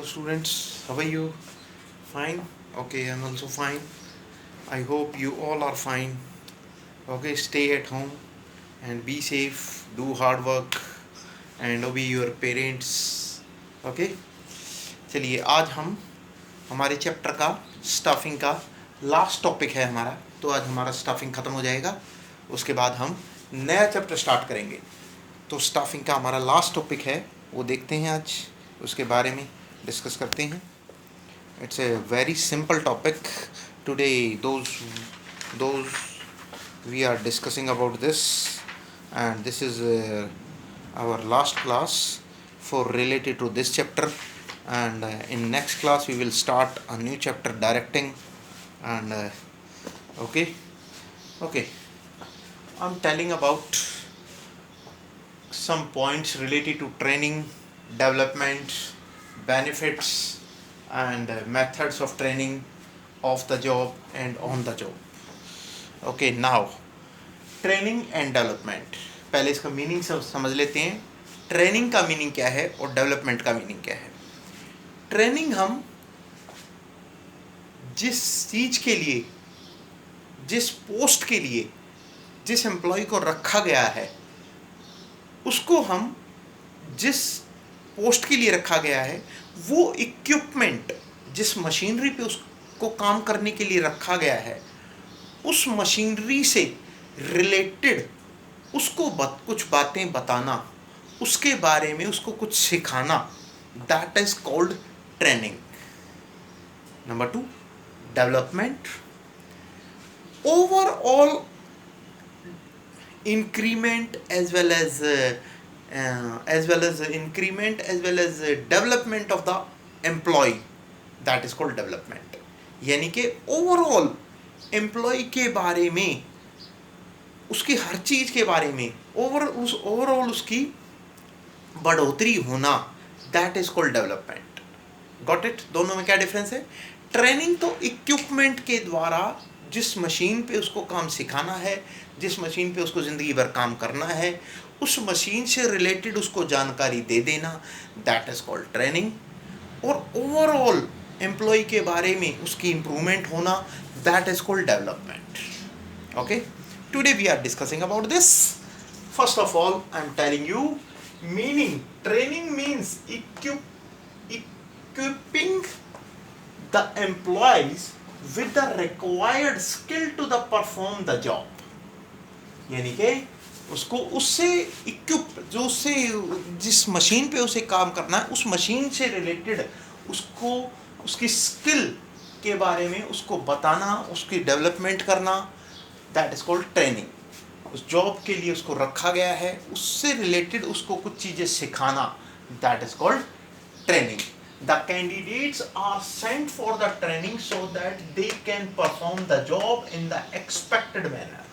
students, how are you? Fine? Okay, I'm also fine. I hope you all are fine. Okay, stay at home and be safe, do hard work and obey your parents. Okay? चलिए आज हम हमारे chapter का staffing का last topic है हमारा, तो आज हमारा स्टाफिंग ख़त्म हो जाएगा, उसके बाद हम नया चैप्टर स्टार्ट करेंगे। तो स्टाफिंग का हमारा लास्ट टॉपिक है, वो देखते हैं आज, उसके बारे में डिस्कस करते हैं। It's a very simple topic today, those we are discussing about this and this is our last class for related to this chapter, and in next class we will start a new chapter, directing, and okay, I'm telling about some points related to training, development, benefits, and methods of training, of the job and on the job. Okay, now training and development, पहले इसका meaning समझ लेते हैं। Training का meaning क्या है और development का मीनिंग क्या है। ट्रेनिंग हम जिस चीज़ के लिए, जिस पोस्ट के लिए जिस एम्प्लॉय को रखा गया है, उसको हम जिस पोस्ट के लिए रखा गया है वो इक्विपमेंट, जिस मशीनरी पे उसको काम करने के लिए रखा गया है, उस मशीनरी से रिलेटेड उसको कुछ बातें बताना, उसके बारे में उसको कुछ सिखाना, that is called training. Number 2, development, overall increment as well as increment as well as development of the employee, that is called development. यानी कि ओवरऑल एम्प्लॉय के बारे में, उसकी हर चीज़ के बारे में ओवरऑल उसकी बढ़ोतरी होना, that is called development. Got it? दोनों में क्या डिफरेंस है? ट्रेनिंग तो इक्विपमेंट के द्वारा जिस मशीन पे उसको काम सिखाना है, जिस मशीन पे उसको ज़िंदगी भर काम करना है, उस मशीन से रिलेटेड उसको जानकारी दे देना, दैट इज कॉल्ड ट्रेनिंग। और ओवरऑल एम्प्लॉय के बारे में उसकी इम्प्रूवमेंट होना, that is called development. Okay, today we are discussing about this. First of all, I am telling you meaning. Training means equipping the employees with the required skill to the perform the job. यानी कि उसको उससे equip, जो उससे जिस machine पे उसे काम करना है, उस मशीन से रिलेटेड उसको उसकी स्किल के बारे में उसको बताना, उसकी डेवलपमेंट करना, दैट इज कॉल्ड ट्रेनिंग। उस जॉब के लिए उसको रखा गया है, उससे रिलेटेड उसको कुछ चीज़ें सिखाना, that is called training. The candidates are sent for the training so that they can perform the job in the expected manner.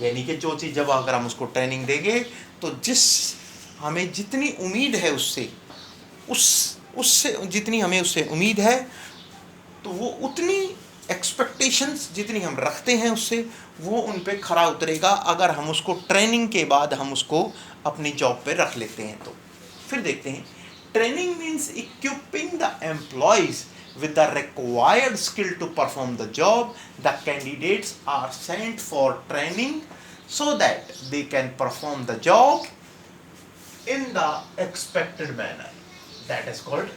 यानी कि जो चीज़, जब अगर हम उसको ट्रेनिंग देंगे तो हमें जितनी उम्मीद है उससे जितनी हमें उससे उम्मीद है, तो वो उतनी एक्सपेक्टेशंस जितनी हम रखते हैं उससे, वो उन पे खरा उतरेगा अगर हम उसको ट्रेनिंग के बाद हम उसको अपनी जॉब पे रख लेते हैं। तो फिर देखते हैं, training means equipping the employees with the required skill to perform the job. The candidates are sent for training so that they can perform the job in the expected manner. That is called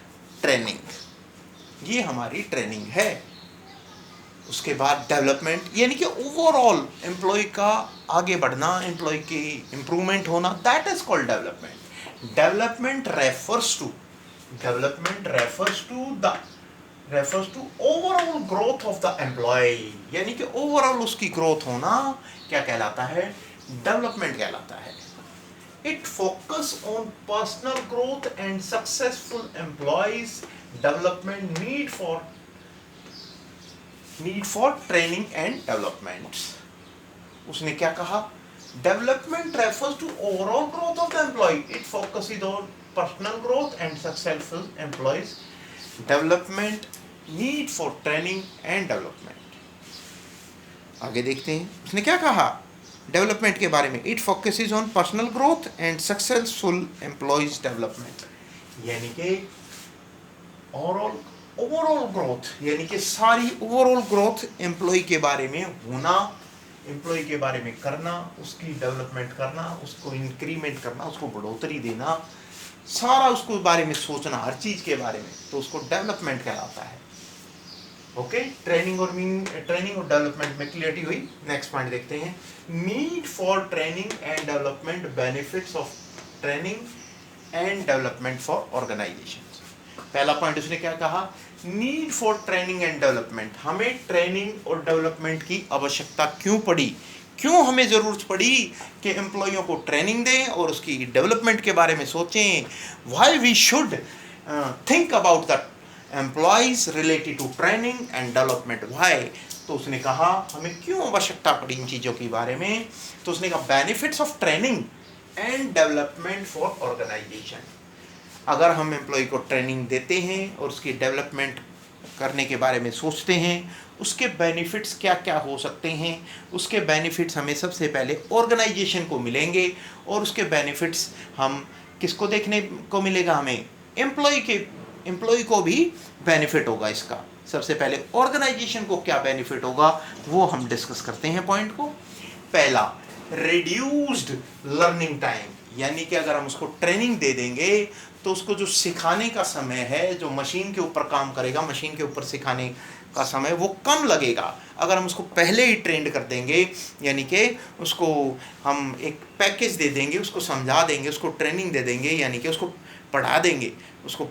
training. ये हमारी training है। उसके बाद development, यानी कि overall employ का आगे बढ़ना, एम्प्लॉय की इम्प्रूवमेंट होना, that is called development. Development refers to overall growth of the employee, यानी कि ओवरऑल उसकी ग्रोथ होना क्या कहलाता है? डेवलपमेंट कहलाता है। It focus on personal growth and successful employees development, need for training and development. उसने क्या कहा? Development refers to overall growth of the employee, it focuses on personal growth and successful employees, development, need for training and development. आगे देखते हैं उसने क्या कहा development के बारे में। It focuses on personal growth and successful employees development, यानी कि ओवरऑल ओवरऑल ग्रोथ यानी कि सारी ओवरऑल ग्रोथ एम्प्लॉय के बारे में होना, एम्प्लॉय के बारे में करना, उसकी डेवलपमेंट करना, उसको इंक्रीमेंट करना, उसको बढ़ोतरी देना, सारा उसको बारे में सोचना, हर चीज के बारे में, तो उसको डेवलपमेंट कहलाता है। ओके, ट्रेनिंग और डेवलपमेंट में क्लियरिटी हुई। नेक्स्ट पॉइंट देखते हैं, need for training and development, benefits of training and development for organisation. पहला पॉइंट उसने क्या कहा, need for training and development, हमें ट्रेनिंग और डेवलपमेंट की आवश्यकता क्यों पड़ी, क्यों हमें जरूरत पड़ी कि एम्प्लॉइयों को ट्रेनिंग दें और उसकी डेवलपमेंट के बारे में सोचें। Why we should think about the employees related to training and development, why. तो उसने कहा हमें क्यों आवश्यकता पड़ी इन चीज़ों के बारे में, तो उसने कहा benefits of training and development for organisation. अगर हम एम्प्लॉय को ट्रेनिंग देते हैं और उसकी डेवलपमेंट करने के बारे में सोचते हैं, उसके बेनिफिट्स क्या क्या हो सकते हैं, उसके बेनिफिट्स हमें सबसे पहले ऑर्गेनाइजेशन को मिलेंगे, और उसके बेनिफिट्स हम किसको देखने को मिलेगा, हमें एम्प्लॉय को भी बेनिफिट होगा इसका। सबसे पहले ऑर्गेनाइजेशन को क्या बेनिफिट होगा वो हम डिस्कस करते हैं पॉइंट को। पहला, रिड्यूस्ड लर्निंग टाइम, यानी कि अगर हम उसको ट्रेनिंग दे देंगे तो उसको जो सिखाने का समय है, जो मशीन के ऊपर काम करेगा, मशीन के ऊपर सिखाने का समय वो कम लगेगा। अगर हम उसको पहले ही ट्रेंड कर देंगे, यानी कि उसको हम एक पैकेज दे देंगे, उसको समझा देंगे, उसको ट्रेनिंग दे देंगे, यानी कि उसको पढ़ा देंगे, उसको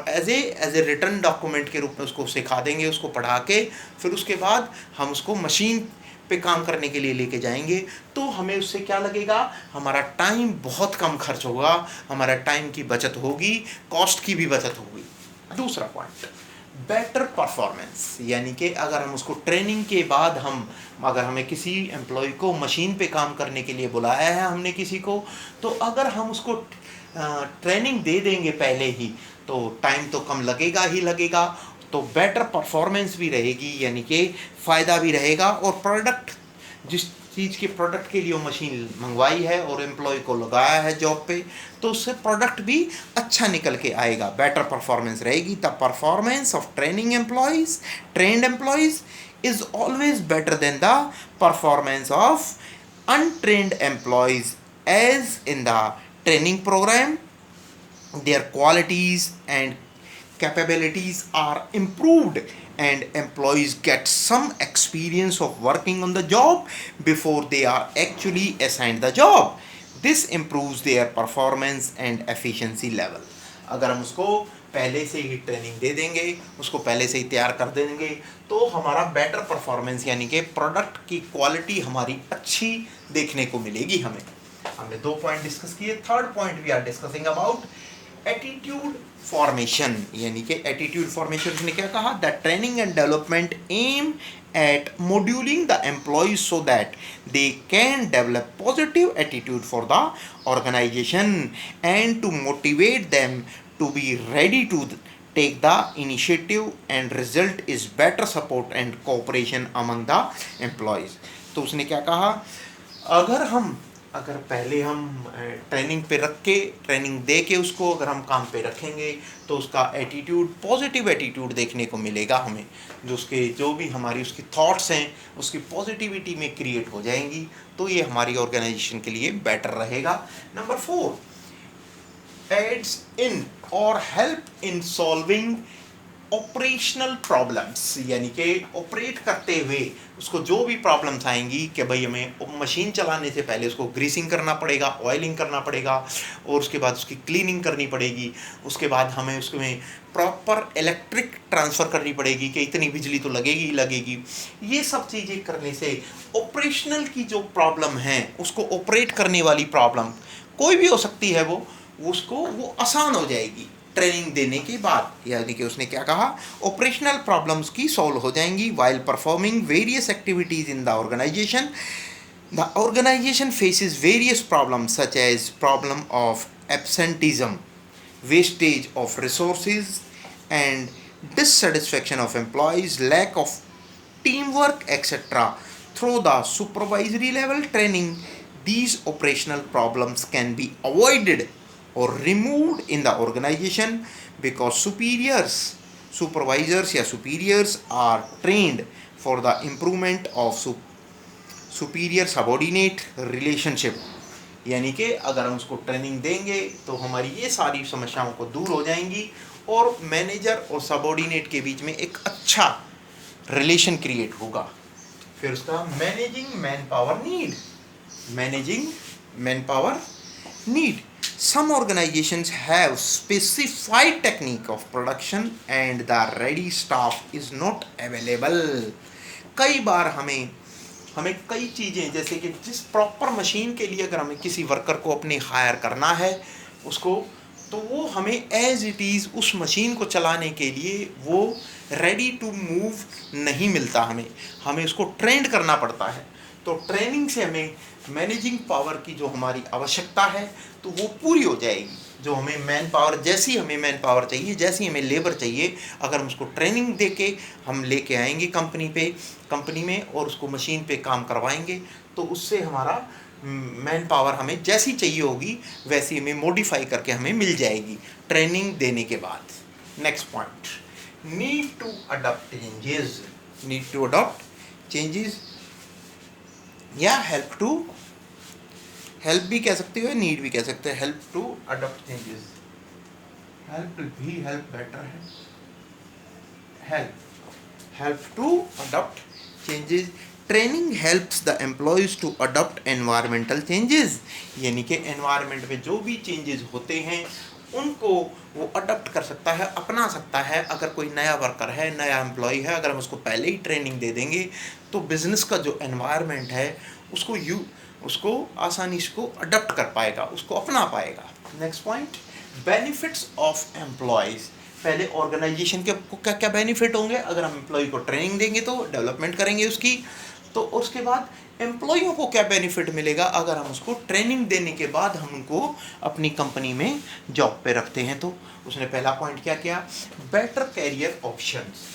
एज ए रिटर्न डॉक्यूमेंट के रूप में उसको सिखा देंगे, उसको पढ़ा के फिर उसके बाद हम उसको मशीन पे काम करने के लिए लेके जाएंगे, तो हमें उससे क्या लगेगा, हमारा टाइम बहुत कम खर्च होगा, हमारा टाइम की बचत होगी, कॉस्ट की भी बचत होगी। दूसरा पॉइंट, बेटर परफॉर्मेंस, यानी कि अगर हम उसको ट्रेनिंग के बाद अगर हमें किसी एम्प्लॉय को मशीन पे काम करने के लिए बुलाया है हमने किसी को, तो अगर हम उसको ट्रेनिंग दे देंगे पहले ही, तो टाइम तो कम लगेगा ही लगेगा, तो बेटर परफॉर्मेंस भी रहेगी, यानी कि फ़ायदा भी रहेगा, और प्रोडक्ट, जिस चीज़ के प्रोडक्ट के लिए वो मशीन मंगवाई है और एम्प्लॉय को लगाया है जॉब पे, तो उससे प्रोडक्ट भी अच्छा निकल के आएगा, बेटर परफॉर्मेंस रहेगी। The performance of trend employees is always better than the performance of untrained employees, as in the training program their qualities and capabilities are improved and employees get some experience of working on the job before they are actually assigned the job. This improves their performance and efficiency level. अगर हम उसको पहले से ही training दे देंगे, उसको पहले से ही तैयार कर देंगे, तो हमारा बेटर परफॉर्मेंस, यानी कि प्रोडक्ट की क्वालिटी हमारी अच्छी देखने को मिलेगी हमें। हमने 2 पॉइंट डिस्कस किए। Third point we are discussing about attitude formation, यानी कि एटीट्यूड फॉर्मेशन ने क्या कहा, the training and development aim at moduling the employees so that they can develop positive attitude for the organization and to motivate them to be ready to take the initiative, and result is better support and cooperation among the employees. तो उसने क्या कहा, अगर पहले हम training पे रख के, ट्रेनिंग दे के उसको अगर हम काम पे रखेंगे, तो उसका एटीट्यूड, पॉजिटिव एटीट्यूड देखने को मिलेगा हमें, जो भी हमारी उसकी थॉट्स हैं उसकी पॉजिटिविटी में क्रिएट हो जाएंगी, तो ये हमारी ऑर्गेनाइजेशन के लिए बेटर रहेगा। नंबर 4, एड्स इन और help in solving operational problems, यानी कि ऑपरेट करते हुए उसको जो भी प्रॉब्लम्स आएंगी कि भाई हमें मशीन चलाने से पहले उसको ग्रीसिंग करना पड़ेगा, ऑयलिंग करना पड़ेगा, और उसके बाद उसकी क्लीनिंग करनी पड़ेगी, उसके बाद हमें उसमें प्रॉपर इलेक्ट्रिक ट्रांसफ़र करनी पड़ेगी कि इतनी बिजली तो लगेगी ही लगेगी। ये सब चीज़ें करने से ऑपरेशनल की जो प्रॉब्लम है, उसको ऑपरेट करने वाली प्रॉब्लम कोई भी हो सकती है, वो आसान हो जाएगी ट्रेनिंग देने के बाद। यानी कि उसने क्या कहा, ऑपरेशनल प्रॉब्लम्स की सॉल्व हो जाएंगी while performing various activities in the organisation. The organisation faces various problems such as problem of absenteeism, wastage of resources and dissatisfaction of employees, lack of teamwork, etc. Through the supervisory level training, these operational problems can be avoided और removed in the organisation because supervisors या superiors are trained for the improvement of superior subordinate relationship. यानी कि अगर हम उसको training देंगे तो हमारी ये सारी समस्याओं को दूर हो जाएंगी और मैनेजर और सबॉर्डिनेट के बीच में एक अच्छा रिलेशन क्रिएट होगा। फिर उसका managing man power need. Some organisations have specified technique of production and the ready staff is not available. कई बार हमें कई चीज़ें, जैसे कि जिस प्रॉपर मशीन के लिए अगर हमें किसी वर्कर को अपने हायर करना है उसको, तो वो हमें एज इट इज़ उस मशीन को चलाने के लिए वो रेडी टू मूव नहीं मिलता। हमें उसको ट्रेंड करना पड़ता है। तो ट्रेनिंग से हमें मैनेजिंग पावर की जो हमारी आवश्यकता है तो वो पूरी हो जाएगी। जो हमें मैन पावर, जैसी हमें मैन पावर चाहिए, जैसी हमें लेबर चाहिए, अगर हम उसको ट्रेनिंग दे के हम लेके आएंगे कंपनी में और उसको मशीन पे काम करवाएंगे तो उससे हमारा मैन पावर हमें जैसी चाहिए होगी वैसी हमें मॉडिफाई करके हमें मिल जाएगी ट्रेनिंग देने के बाद। Next point, need to adopt changes या हेल्प भी कह सकते हो, नीड भी कह सकते हैं। Help to adopt changes, help better है। Help to adopt changes. Training helps the employees to adopt environmental changes. यानी कि एनवायरमेंट में जो भी चेंजेस होते हैं उनको वो अडॉप्ट कर सकता है, अपना सकता है। अगर कोई नया वर्कर है, नया एम्प्लॉय है, अगर हम उसको पहले ही ट्रेनिंग दे देंगे तो बिज़नेस का जो एनवायरनमेंट है उसको आसानी से को अडॉप्ट कर पाएगा, उसको अपना पाएगा। Next point, benefits of employees. पहले ऑर्गेनाइजेशन के को क्या क्या बेनिफिट होंगे अगर हम एम्प्लॉय को ट्रेनिंग देंगे, तो डेवलपमेंट करेंगे उसकी। तो उसके बाद एम्प्लॉयों को क्या बेनिफिट मिलेगा अगर हम उसको ट्रेनिंग देने के बाद हम उनको अपनी कंपनी में जॉब पे रखते हैं। तो उसने पहला पॉइंट क्या किया, बेटर कैरियर ऑप्शंस।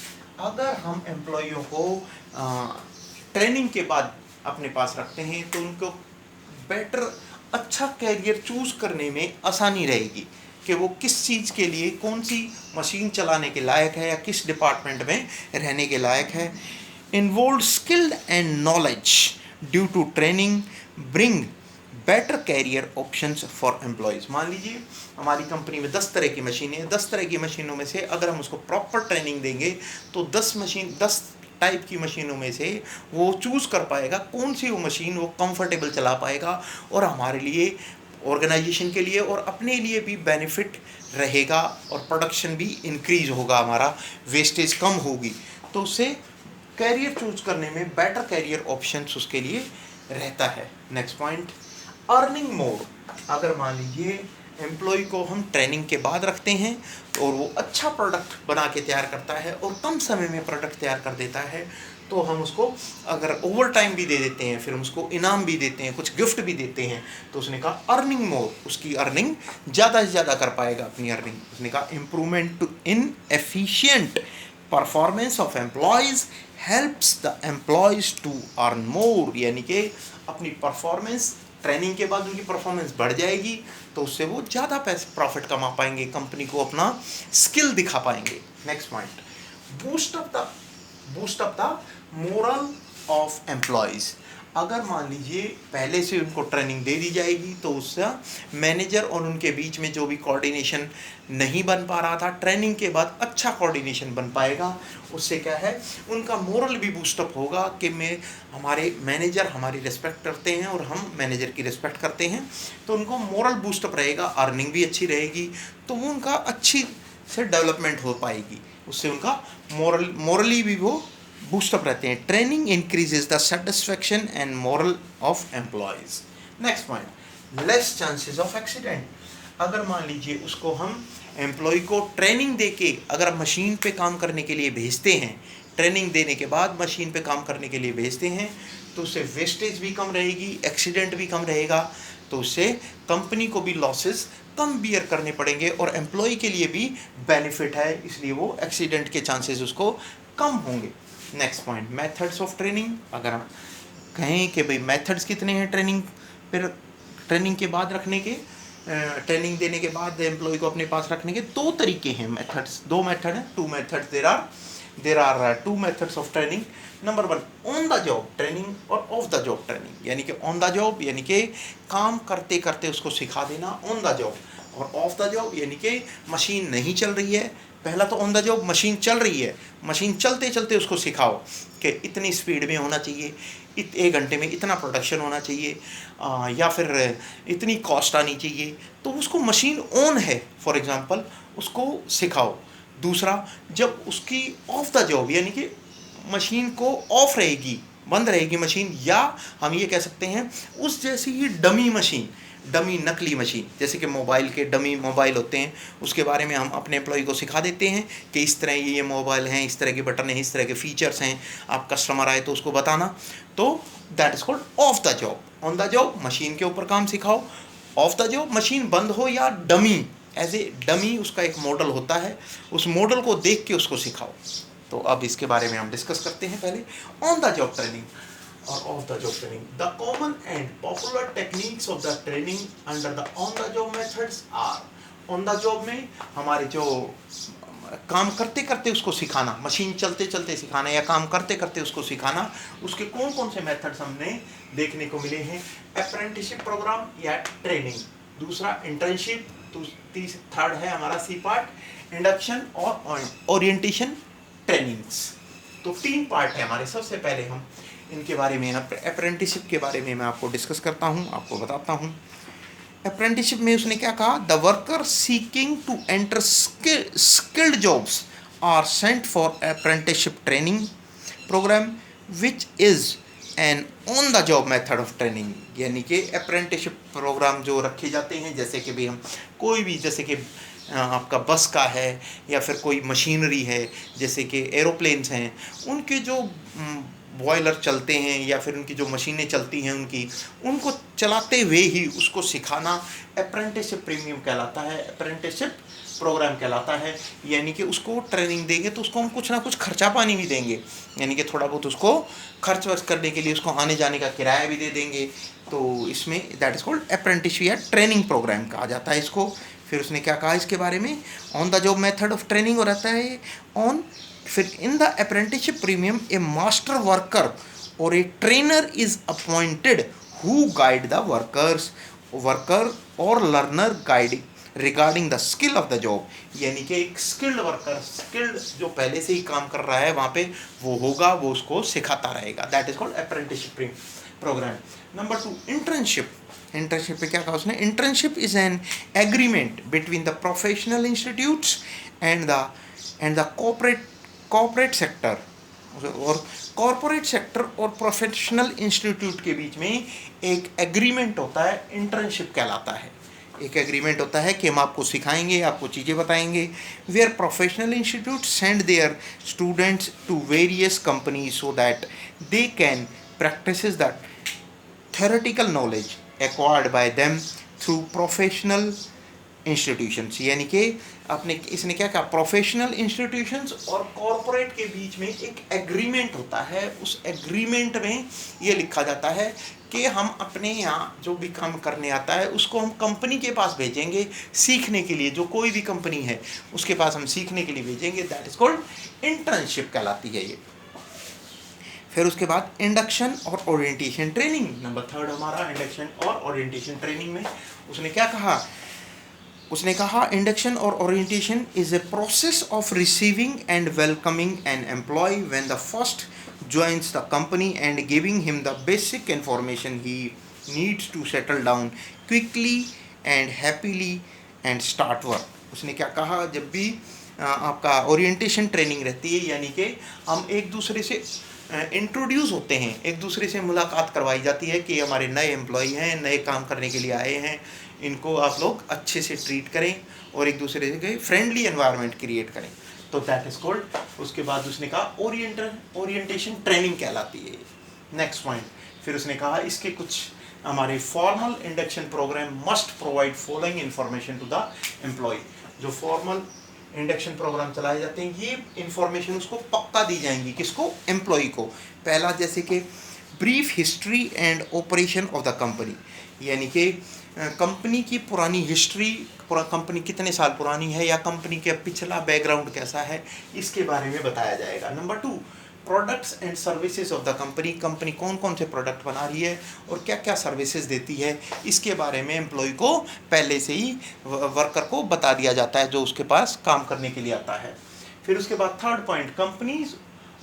अगर हम एम्प्लॉयों को ट्रेनिंग के बाद अपने पास रखते हैं तो उनको बेटर, अच्छा कैरियर चूज करने में आसानी रहेगी कि वो किस चीज़ के लिए, कौन सी मशीन चलाने के लायक है या किस डिपार्टमेंट में रहने के लायक है। Involve skilled and knowledge due to training bring better career options for employees. मान लीजिए हमारी कंपनी में 10 तरह की मशीनें, 10 तरह की मशीनों में से अगर हम उसको प्रॉपर ट्रेनिंग देंगे तो 10 टाइप की मशीनों में से वो चूज़ कर पाएगा कौन सी वो मशीन वो कंफर्टेबल चला पाएगा और हमारे लिए, ऑर्गेनाइजेशन के लिए और अपने लिए भी बेनिफिट रहेगा और प्रोडक्शन भी इंक्रीज होगा, हमारा वेस्टेज कम होगी। तो उससे कैरियर चूज करने में बेटर कैरियर ऑप्शंस उसके लिए रहता है। Next point, earning more. अगर मान लीजिए एम्प्लॉय को हम ट्रेनिंग के बाद रखते हैं और वो अच्छा प्रोडक्ट बना के तैयार करता है और कम समय में प्रोडक्ट तैयार कर देता है, तो हम उसको अगर ओवर टाइम भी दे देते हैं, फिर हम उसको इनाम भी देते हैं, कुछ गिफ्ट भी देते हैं, तो उसने कहा अर्निंग मोर, उसकी अर्निंग ज़्यादा से ज़्यादा कर पाएगा अपनी अर्निंग। उसने कहा improvement to in efficient performance of employees helps the employees to earn more. यानी कि अपनी परफॉर्मेंस, ट्रेनिंग के बाद उनकी परफॉर्मेंस बढ़ जाएगी तो उससे वो ज़्यादा पैसे प्रॉफिट कमा पाएंगे, कंपनी को अपना स्किल दिखा पाएंगे। Next point, boost up the moral of employees. अगर मान लीजिए पहले से उनको ट्रेनिंग दे दी जाएगी तो उससे मैनेजर और उनके बीच में जो भी कोऑर्डिनेशन नहीं बन पा रहा था, ट्रेनिंग के बाद अच्छा कोऑर्डिनेशन बन पाएगा। उससे क्या है, उनका मोरल भी बूस्टअप होगा कि हमारे मैनेजर हमारी रिस्पेक्ट करते हैं और हम मैनेजर की रिस्पेक्ट करते हैं, तो उनको मोरल बूस्टअप रहेगा, अर्निंग भी अच्छी रहेगी, तो वो उनका अच्छी से डेवलपमेंट हो पाएगी। उससे उनका मोरली भी वो बूस्टअप रहते हैं। Training increases the satisfaction and moral of employees. Next point, less chances of accident. अगर मान लीजिए उसको हम एम्प्लॉय को ट्रेनिंग दे के अगर मशीन पे काम करने के लिए भेजते हैं, ट्रेनिंग देने के बाद मशीन पे काम करने के लिए भेजते हैं, तो उससे वेस्टेज भी कम रहेगी, एक्सीडेंट भी कम रहेगा, तो उससे कंपनी को भी लॉसेस कम बियर करने पड़ेंगे और एम्प्लॉय के लिए भी बेनिफिट है, इसलिए वो एक्सीडेंट के चांसेस उसको कम होंगे। Next point, methods of training. अगर हम कहें कि भाई मेथड्स कितने हैं ट्रेनिंग के बाद रखने के, ट्रेनिंग देने के बाद एम्प्लॉय को अपने पास रखने के दो तरीके हैं, मेथड्स, दो मेथड हैं, two methods, there are two methods of training. Number 1 on the job training और ऑफ द जॉब ट्रेनिंग, यानी कि ऑन द जॉब यानी कि काम करते करते उसको सिखा देना ऑन द जॉब, और ऑफ द जॉब यानी कि मशीन नहीं चल रही है, पहला तो ऑन द जॉब मशीन चल रही है, मशीन चलते चलते उसको सिखाओ कि इतनी स्पीड में होना चाहिए, 1 घंटे में इतना प्रोडक्शन होना चाहिए, या फिर इतनी कॉस्ट आनी चाहिए, तो उसको मशीन ऑन है फॉर एग्जांपल उसको सिखाओ। दूसरा, जब उसकी ऑफ द जॉब यानी कि मशीन को ऑफ रहेगी, बंद रहेगी मशीन, या हम ये कह सकते हैं उस जैसी ही डमी मशीन, डमी नकली मशीन, जैसे कि मोबाइल के डमी मोबाइल होते हैं, उसके बारे में हम अपने एम्प्लॉय को सिखा देते हैं कि इस तरह ये मोबाइल हैं, इस तरह के बटन हैं, इस तरह के फीचर्स हैं, आप कस्टमर आए तो उसको बताना, तो that is called off the job. On the job machine के ऊपर काम सिखाओ, ऑफ द जॉब मशीन बंद हो या डमी, एज ए डमी उसका एक मॉडल होता है, उस मॉडल को देख के उसको सिखाओ। तो अब इसके बारे में हम डिस्कस करते हैं। पहले ऑन द जॉब ट्रेनिंग और off the job training. The common and popular techniques of the training under the on the job methods are, on the job में हमारे जो काम करते करते उसको सिखाना, मशीन चलते चलते सिखाना या काम करते करते उसको सिखाना, उसके कौन कौन से मेथड्स हमने देखने को मिले हैं। अप्रेंटिसशिप प्रोग्राम या ट्रेनिंग, दूसरा इंटर्नशिप, थर्ड है हमारा सी पार्ट इंडक्शन और ओरिएंटेशन ट्रेनिंग्स। तो 3 पार्ट है हमारे। सबसे पहले हम इनके बारे में, अप्रेंटिसशिप के बारे में मैं आपको डिस्कस करता हूँ, आपको बताता हूँ। अप्रेंटिसशिप में उसने क्या कहा, the worker seeking to enter skilled jobs are sent for apprenticeship training programme which is an on the job method of training, यानी कि अप्रेंटिसशिप प्रोग्राम जो रखे जाते हैं, जैसे कि भी हम कोई भी, जैसे कि आपका बस का है या फिर कोई मशीनरी है, जैसे कि एरोप्लेन्स हैं, उनके जो बॉयलर चलते हैं या फिर उनकी जो मशीनें चलती हैं उनको चलाते हुए ही उसको सिखाना अप्रेंटिसशिप प्रीमियम कहलाता है, अप्रेंटिसशिप प्रोग्राम कहलाता है। यानी कि उसको ट्रेनिंग देंगे तो उसको हम कुछ ना कुछ खर्चा पानी भी देंगे, यानी कि थोड़ा बहुत उसको खर्च वर्च करने के लिए उसको आने जाने का किराया भी दे देंगे। तो इसमें दैट इज़ कॉल्ड अप्रेंटिसशिप या ट्रेनिंग प्रोग्राम कहा जाता है इसको। फिर उसने क्या कहा इसके बारे में, on the job method of training और रहता है ऑन। फिर in the apprenticeship premium a master worker और a trainer is appointed who guide the worker और learner guiding regarding the skill of the job, यानी कि एक स्किल्ड वर्कर, स्किल्ड जो पहले से ही काम कर रहा है वहाँ पे वो होगा, वो उसको सिखाता रहेगा, that is called apprenticeship programme. Number 2 internship. Internship पे क्या कहा उसने, internship is an agreement between the professional institutes and the corporate sector, और कॉर्पोरेट सेक्टर और प्रोफेशनल इंस्टीट्यूट के बीच में एक एग्रीमेंट होता है, इंटर्नशिप कहलाता है। एक एग्रीमेंट होता है कि हम आपको सिखाएंगे, आपको चीज़ें बताएंगे। Where professional institute send their students to various companies so that they can practise the theoretical knowledge acquired by them through professional institutions, यानी कि अपने इसने क्या कहा, प्रोफेशनल इंस्टीट्यूशंस और कॉरपोरेट के बीच में एक एग्रीमेंट होता है। उस एग्रीमेंट में ये लिखा जाता है कि हम अपने यहाँ जो भी काम करने आता है उसको हम कंपनी के पास भेजेंगे सीखने के लिए, जो कोई भी कंपनी है उसके पास हम सीखने के लिए भेजेंगे, दैट इज़ कॉल्ड इंटर्नशिप कहलाती है ये। फिर उसके बाद इंडक्शन और ओरिएंटेशन ट्रेनिंग, नंबर 3 हमारा इंडक्शन और ओरिएंटेशन ट्रेनिंग में उसने क्या कहा, उसने कहा इंडक्शन और orientation is a process of receiving and welcoming an employee when the first joins the company and giving him the basic information he needs to settle down quickly and happily and start work। उसने क्या कहा, जब भी आपका orientation training रहती है, यानी कि हम एक दूसरे से इंट्रोड्यूस होते हैं, एक दूसरे से मुलाकात करवाई जाती है कि हमारे नए एम्प्लॉय हैं, नए काम करने के लिए आए हैं, इनको आप लोग अच्छे से ट्रीट करें और एक दूसरे से फ्रेंडली एनवायरनमेंट क्रिएट करें, तो दैट इज कॉल्ड। उसके बाद उसने कहा ओरिएंटेशन ट्रेनिंग कहलाती है। नेक्स्ट पॉइंट, फिर उसने कहा इसके कुछ हमारे formal induction program must provide following information to the employee. जो फॉर्मल इंडक्शन प्रोग्राम चलाए जाते हैं ये इंफॉर्मेशन उसको पक्का दी जाएंगी, किसको, एम्प्लॉय को। पहला जैसे कि brief history and operation of the company, यानी कि कंपनी की पुरानी हिस्ट्री, पूरा कंपनी कितने साल पुरानी है या कंपनी के पिछला बैकग्राउंड कैसा है, इसके बारे में बताया जाएगा। Number 2, products and services of the company, company कौन कौन से प्रोडक्ट बना रही है और क्या क्या सर्विसेज देती है, इसके बारे में एम्प्लॉय को पहले से ही वर्कर को बता दिया जाता है जो उसके पास काम करने के लिए आता है। फिर उसके बाद third point, company's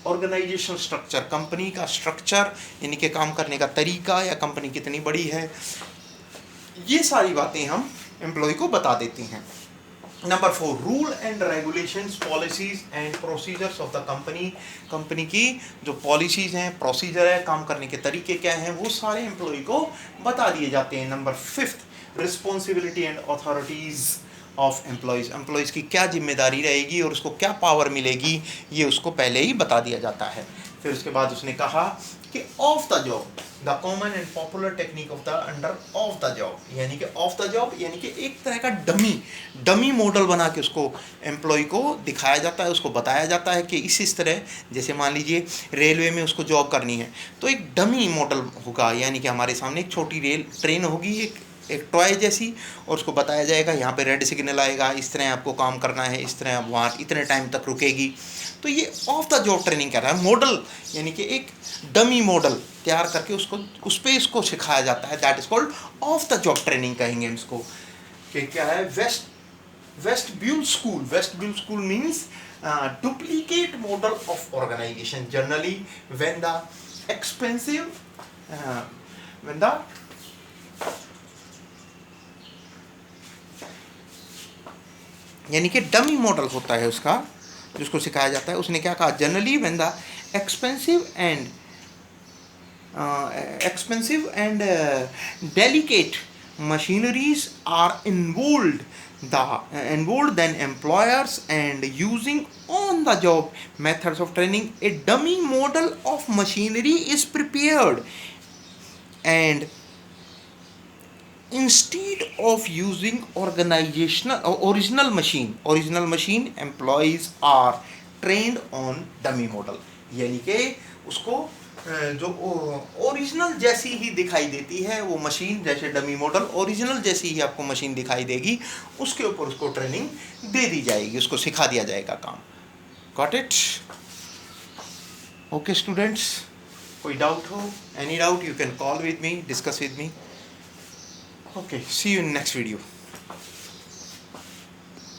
organization structure, company का स्ट्रक्चर यानी कि काम करने का तरीका या कंपनी कितनी बड़ी है, ये सारी बातें हम एम्प्लॉय को बता देती हैं। Number 4, rule and regulations, policies and procedures of the company, company की जो पॉलिसीज हैं, प्रोसीजर है, काम करने के तरीके क्या हैं, वो सारे एम्प्लॉय को बता दिए जाते हैं। Number 5, responsibility and authorities of employees, employees की क्या जिम्मेदारी रहेगी और उसको क्या पावर मिलेगी, ये उसको पहले ही बता दिया जाता है। फिर उसके बाद उसने कहा कि of the job, the common and popular technique of the under of the job, यानी कि ऑफ द जॉब यानी कि एक तरह का डमी मॉडल बना के उसको एम्प्लॉय को दिखाया जाता है, उसको बताया जाता है कि इस तरह, जैसे मान लीजिए रेलवे में उसको जॉब करनी है तो एक डमी मॉडल होगा, यानी कि हमारे सामने एक छोटी ट्रेन होगी, एक टॉय जैसी, और उसको बताया जाएगा यहाँ पे रेड सिग्नल आएगा, इस तरह आपको काम करना है, इस तरह वहाँ इतने टाइम तक रुकेगी। तो ये ऑफ द जॉब ट्रेनिंग कर रहा है, मॉडल यानी कि एक डमी मॉडल तैयार करके उसको उस पर इसको सिखाया जाता है, that is called off the job training कहेंगे इसको। कि क्या है, vestibule school means duplicate model of organisation, generally when the expensive यानी कि डमी मॉडल होता है उसका, जिसको सिखाया जाता है। उसने क्या कहा, generally when the expensive and delicate machineries are involved then employers and using on the job methods of training, a dummy model of machinery is prepared, and instead of using original machine employees are trained on dummy model, यानी कि उसको जो original जैसी ही दिखाई देती है वो machine, जैसे डमी मॉडल ओरिजिनल जैसी ही आपको मशीन दिखाई देगी, उसके ऊपर उसको ट्रेनिंग दे दी जाएगी, उसको सिखा दिया जाएगा काम। Got it? ओके स्टूडेंट्स, कोई डाउट हो, any doubt, you can call with me, discuss with me. Okay, see you in next video.